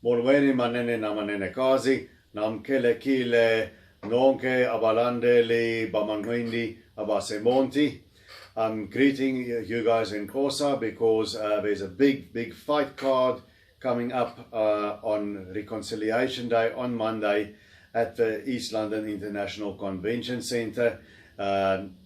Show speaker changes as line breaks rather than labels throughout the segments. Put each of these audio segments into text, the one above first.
Molweni manene na manene kazi, namkele kile, nonke abalandeli, bamanwindi, abasemonti. I'm greeting you guys in Kosa because there's a big fight card coming up on Reconciliation Day on Monday at the East London International Convention Centre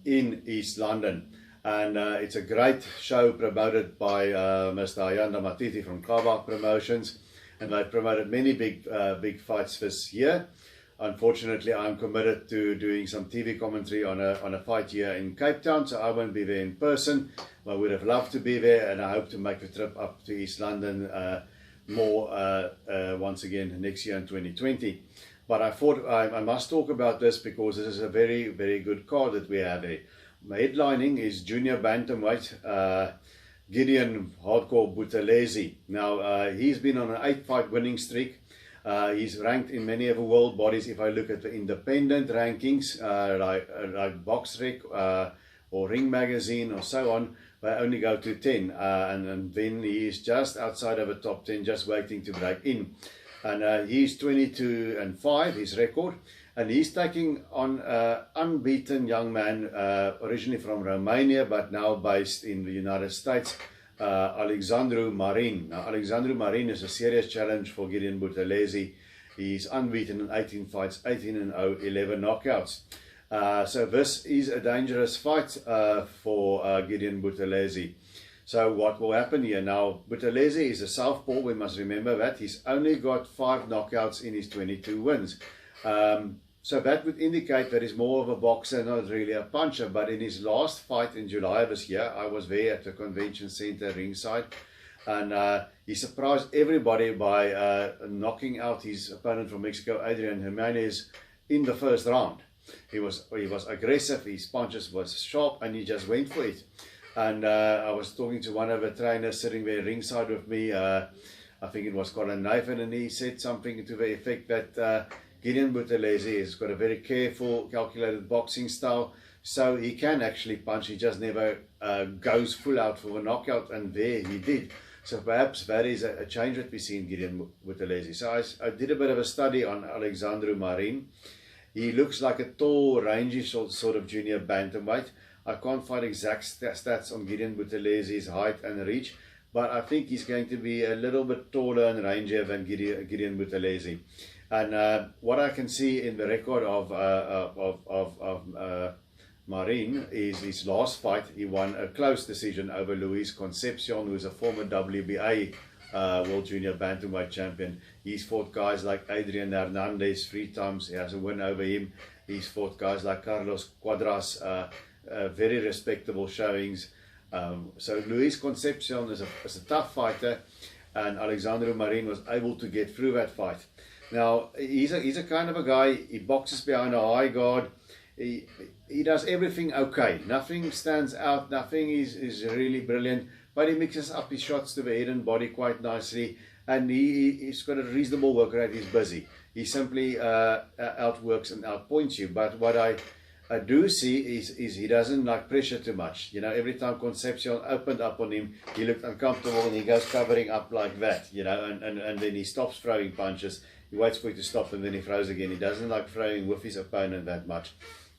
in East London. And it's a great show promoted by Mr. Ayanda Matiti from Kabak Promotions. And they've promoted many big fights this year. Unfortunately, I'm committed to doing some TV commentary on a fight here in Cape Town, so I won't be there in person. I would have loved to be there, and I hope to make the trip up to East London more once again next year in 2020. But I thought I must talk about this because this is a very good card that we have here. My headlining is junior bantamweight Gideon Hardcore Buthelezi. Now he's been on an 8-fight winning streak. He's ranked in many of the world bodies. If I look at the independent rankings like BoxRec or Ring Magazine or so on, they only go to 10, and then he is just outside of the top 10, just waiting to break in. And he's 22-5, his record, and he's taking on an unbeaten young man, originally from Romania, but now based in the United States, Alexandru Marin. Now, Alexandru Marin is a serious challenge for Gideon Buthelezi. He's unbeaten in 18 fights, 18-0, 11 knockouts. So this is a dangerous fight for Gideon Buthelezi. So what will happen here? Now, Buthelezi is a southpaw. We must remember that. He's only got 5 knockouts in his 22 wins. So that would indicate that he's more of a boxer, not really a puncher. But in his last fight in July of this year, I was there at the convention center ringside, and he surprised everybody by knocking out his opponent from Mexico, Adrian Jimenez, in the first round. He was aggressive, his punches was sharp, and he just went for it. And I was talking to one of the trainers sitting there ringside with me. I think it was Colin Nathan, and he said something to the effect that Gideon Buthelezi has got a very careful, calculated boxing style, so he can actually punch. He just never goes full out for a knockout, and there he did. So perhaps that is a change that we see in Gideon Buthelezi. So I did a bit of a study on Alexandru Marin. He looks like a tall, rangy sort of junior bantamweight. I can't find exact stats on Gideon Buthelezi's height and reach, but I think he's going to be a little bit taller and rangier than Gideon Buthelezi. And what I can see in the record of Marin is his last fight. He won a close decision over Luis Concepcion, who is a former WBA World Junior Bantamweight champion. He's fought guys like Adrian Hernandez 3 times. He has a win over him. He's fought guys like Carlos Cuadras, very respectable showings. So Luis Concepcion is a tough fighter, and Alexandru Marin was able to get through that fight. Now, he's a kind of a guy, he boxes behind a high guard, he does everything okay, nothing stands out, nothing is really brilliant, but he mixes up his shots to the head and body quite nicely, and he's got a reasonable work rate. He's busy. He simply outworks and outpoints you. But what I do see is he doesn't like pressure too much. You know, every time Concepcion opened up on him, he looked uncomfortable and he goes covering up like that, you know, and then he stops throwing punches. He waits for it to stop and then he throws again. He doesn't like throwing with his opponent that much.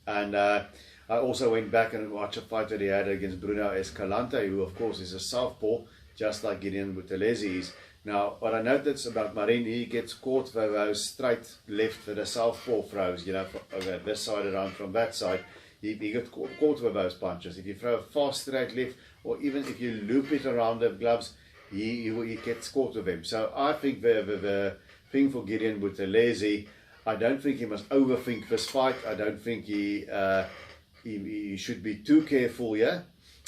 And I also went back and watched a fight that he had against Bruno Escalante, who of course is a southpaw, just like Gideon Buthelezi is. Now, what I noticed about Marin, he gets caught by those straight left that a southpaw throws, you know, this side around from that side. He gets caught with those punches. If you throw a fast straight left, or even if you loop it around the gloves, he gets caught with them. So I think the thing for Gideon Buthelezi, I don't think he must overthink this fight. I don't think he should be too careful here.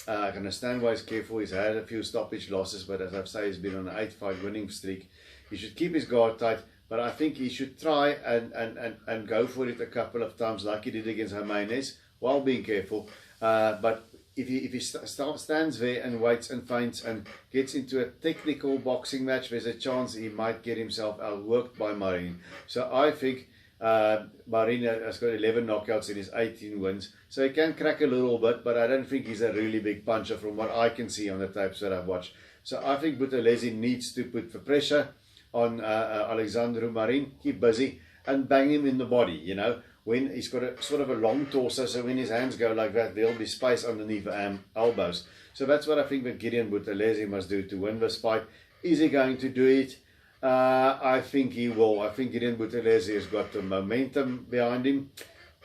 I can understand why he's careful. He's had a few stoppage losses, but as I've said, he's been on an 8-fight winning streak. He should keep his guard tight, but I think he should try and go for it a couple of times like he did against Jimenez, while being careful. But if he stands there and waits and feints and gets into a technical boxing match, there's a chance he might get himself outworked by Marin. So I think Marin has got 11 knockouts in his 18 wins, so he can crack a little bit, but I don't think he's a really big puncher from what I can see on the tapes that I've watched. So I think Buthelezi needs to put the pressure on Alexandru Marin, keep busy and bang him in the body, you know. When he's got a sort of a long torso, so when his hands go like that, there'll be space underneath the elbows. So that's what I think that Gideon Buthelezi must do to win this fight. Is he going to do it? I think he will. I think Gideon Buthelezi has got the momentum behind him,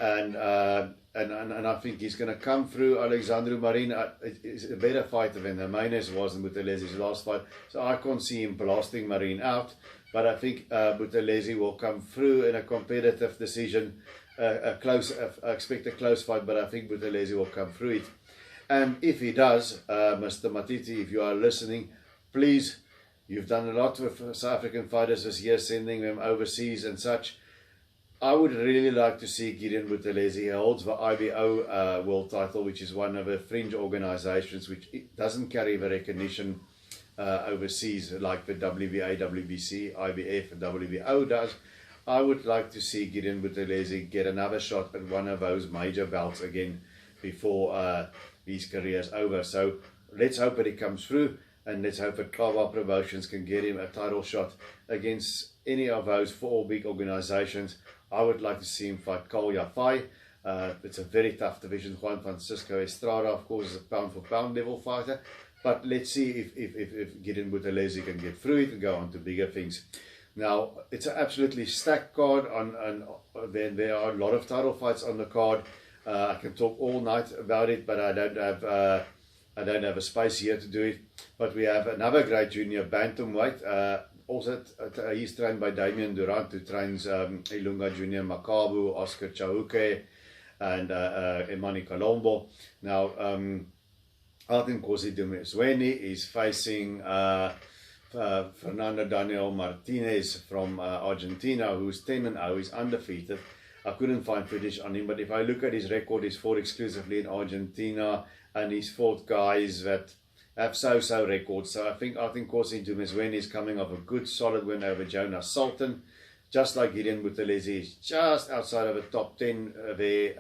and I think he's going to come through. Alexandru Marin is a better fighter than Jimenez was in Buthelezi's last fight, so I can't see him blasting Marin out. But I think Buthelezi will come through in a competitive decision. I expect a close fight, but I think Buthelezi will come through it. And if he does, Mr. Matiti, if you are listening, please, you've done a lot with South African fighters this year, sending them overseas and such. I would really like to see Gideon Buthelezi. He holds the IBO world title, which is one of the fringe organizations which doesn't carry the recognition overseas like the WBA, WBC, IBF and WBO does. I would like to see Gideon Buthelezi get another shot at one of those major belts again before his career is over. So let's hope that he comes through, and let's hope that Kawa Promotions can get him a title shot against any of those four big organizations. I would like to see him fight Cole Yafai. It's a very tough division. Juan Francisco Estrada, of course, is a pound-for-pound level fighter. But let's see if Gideon Buthelezi can get through it and go on to bigger things. Now, it's an absolutely stacked card, and then there are a lot of title fights on the card. I can talk all night about it, but I don't have a space here to do it. But we have another great junior bantamweight. Also, he's trained by Damian Durant, who trains Ilunga Junior Makabu, Oscar Chauke, and Emani Colombo. Now, Artin Kosi Dumesweni is facing Fernando Daniel Martinez from Argentina, who's 10-0, he's undefeated. I couldn't find footage on him, but if I look at his record, he's fought exclusively in Argentina, and he's fought guys that have so-so records. So I think Kosi Dumesweni is coming off a good, solid win over Jonas Sultan. Just like Gideon Buthelezi is just outside of the top 10 there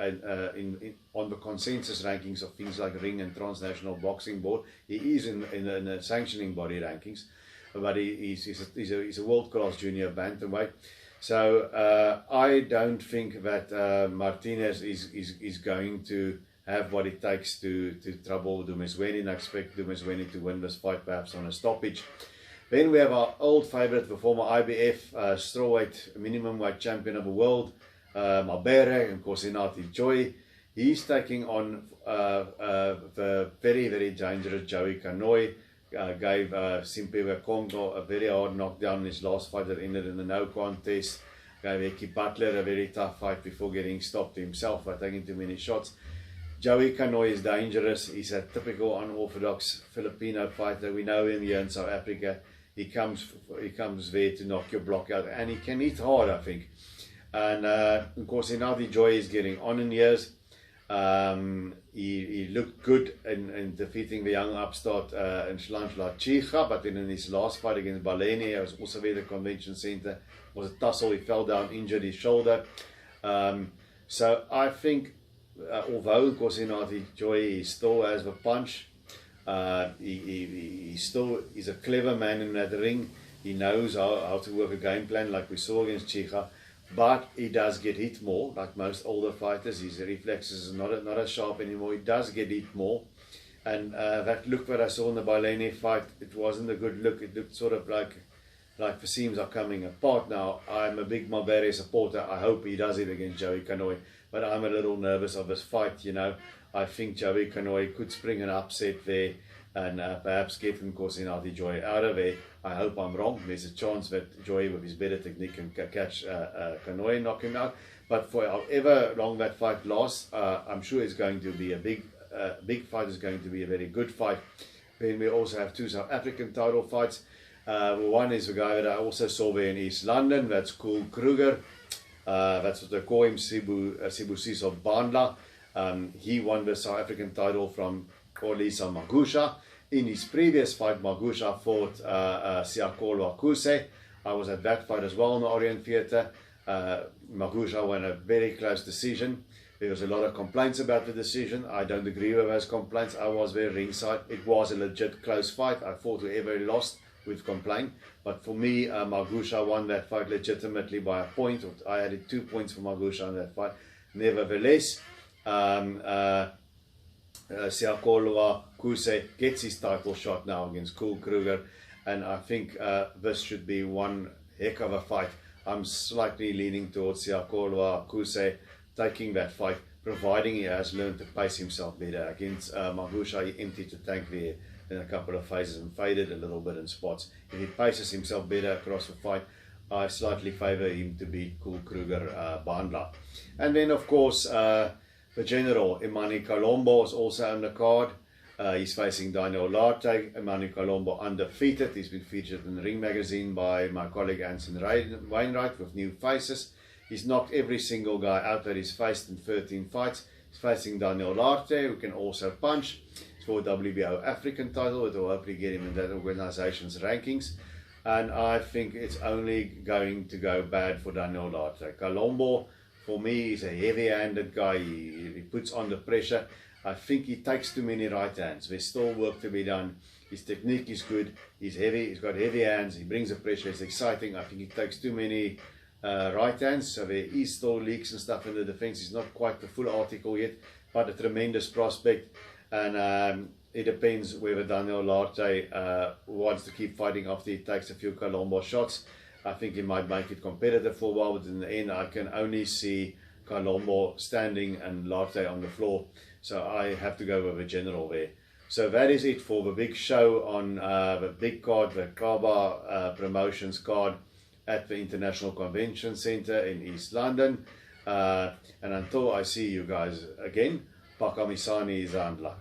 on the consensus rankings of things like Ring and Transnational Boxing Board. He is in the sanctioning body rankings, but he's a world-class junior bantamweight. So I don't think that Martinez is going to have what it takes to trouble Dumesweni, and I expect Dumesweni to win this fight perhaps on a stoppage. Then we have our old favourite, the former IBF strawweight minimum weight champion of the world, Mabere and Kosinati Joy. He's taking on the very, very dangerous Joey Kanoi. Gave Simpewe Congo a very hard knockdown in his last fight that ended in a no contest. Gave Eki Butler a very tough fight before getting stopped himself by taking too many shots. Joey Kanoi is dangerous. He's a typical unorthodox Filipino fighter. We know him here in South Africa. He comes there to knock your block out, and he can hit hard, I think. And of course, Inati Joy is getting on in years. He looked good in defeating the young upstart in Shlanshla Chicha, but then in his last fight against Baleni, it was also there at the convention center, was a tussle. He fell down, injured his shoulder. So I think, although of course Inati Joy he still has the punch, he's a clever man in that ring. He knows how to work a game plan, like we saw against Chicha. But he does get hit more, like most older fighters. His reflexes are not as sharp anymore. He does get hit more. And that look that I saw in the Baleni fight, it wasn't a good look. It looked sort of like the seams are coming apart now. I'm a big Mabere supporter. I hope he does it against Joey Kanoi. But I'm a little nervous of this fight, you know. I think Joey Kanoi could spring an upset there and perhaps get Nkosinati Joy out of there. I hope I'm wrong. There's a chance that Joy, with his better technique, can catch Kanoi and knock him out. But for however long that fight lasts, I'm sure it's going to be a big fight. Is going to be a very good fight. Then we also have two South African title fights. One is the guy that I also saw there in East London. That's Kool Kruger. That's what they call him, Sibusiso Bandla. He won the South African title from Kolisa Magusha. In his previous fight, Magusha fought Siakolo Akuse. I was at that fight as well in the Orient Theatre. Magusha won a very close decision. There was a lot of complaints about the decision. I don't agree with those complaints. I was very ringside. It was a legit close fight. I thought whoever lost would complain. But for me, Magusha won that fight legitimately by a point. I added 2 points for Magusha in that fight. Nevertheless, Siakolwa Kuse gets his title shot now against Cool Kruger, and I think this should be one heck of a fight. I'm slightly leaning towards Siakolwa Kuse taking that fight, providing he has learned to pace himself better. Against Magusha, he emptied the tank there in a couple of phases and faded a little bit in spots. If he paces himself better across the fight, I slightly favour him to beat Cool Kruger Bandla. And then, of course, the general, Imani Colombo, is also on the card. He's facing Daniel Lartey. Imani Colombo undefeated. He's been featured in the Ring magazine by my colleague Anson Wainwright with new faces. He's knocked every single guy out that he's faced in 13 fights. He's facing Daniel Lartey, who can also punch. It's for a WBO African title, which will hopefully get him in that organization's rankings. And I think it's only going to go bad for Daniel Lartey. Colombo, for me, is a heavy-handed guy. He puts on the pressure. I think he takes too many right hands. There's still work to be done. His technique is good. He's heavy. He's got heavy hands. He brings the pressure. It's exciting. I think he takes too many right hands. So there is still leaks and stuff in the defense. He's not quite the full article yet, but a tremendous prospect. And it depends whether Daniel Lartey wants to keep fighting after he takes a few Colombo shots. I think he might make it competitive for a while, but in the end, I can only see Colombo standing and Lartey on the floor. So I have to go with a general there. So that is it for the big show on the big card, the Kaba Promotions card at the International Convention Centre in East London. And until I see you guys again, Pakamisani Zandla.